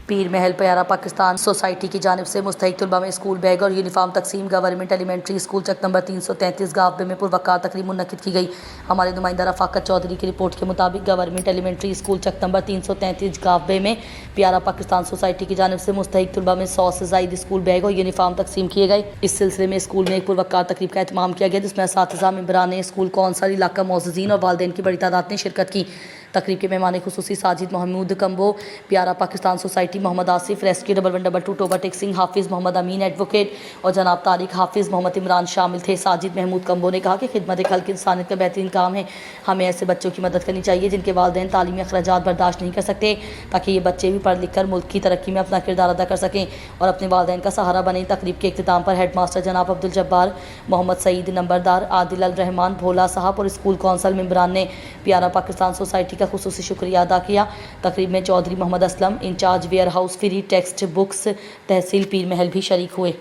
پیر محل پیارا پاکستان سوسائٹی کی جانب سے مستحق طلباء میں اسکول بیگ اور یونیفارم تقسیم گورنمنٹ ایلیمنٹری اسکول چک نمبر 333 گاوبے میں پروقار تقریب منعقد کی گئی۔ ہمارے نمائندہ رفاقت چودھری کی رپورٹ کے مطابق گورنمنٹ ایلیمنٹری اسکول چک نمبر 333 گاوبے میں پیارا پاکستان سوسائٹی کی جانب سے مستحق طلباء میں 100 سے زائد اسکول بیگ اور یونیفارم تقسیم کیے گئے۔ اس سلسلے میں اسکول میں ایک پروقار تقریب کا اہتمام کیا گیا جس میں اساتذہ، ممبران اسکول کونسل، علاقہ معززین اور والدین کی بڑی تعداد نے شرکت کی۔ تقریب کے مہمان خصوصی ساجد محمود کمبو، پیارا پاکستان سوسائٹی محمد آصف، ریسکیو 112 ٹوبا ٹیک سنگھ، حافظ محمد امین ایڈوکیٹ اور جناب طارق حافظ، محمد عمران شامل تھے۔ ساجد محمود کمبو نے کہا کہ خدمت خلق انسانیت کا بہترین کام ہے، ہمیں ایسے بچوں کی مدد کرنی چاہیے جن کے والدین تعلیمی اخراجات برداشت نہیں کر سکتے، تاکہ یہ بچے بھی پڑھ لکھ کر ملک کی ترقی میں اپنا کردار ادا کر سکیں اور اپنے والدین کا سہارا بنیں۔ تقریب کے اختتام پر ہیڈ ماسٹر جناب عبدالجبار، محمد سعید نمبردار، عادل الرحمان بھولا صاحب اور اسکول کونسل ممبران نے پیارا پاکستان سوسائٹی کا خصوصی شکریہ ادا کیا۔ تقریب میں Chaudhry Muhammad Aslam, incharge warehouse, free text books, tehsil Pir Mahal بھی شریک ہوئے۔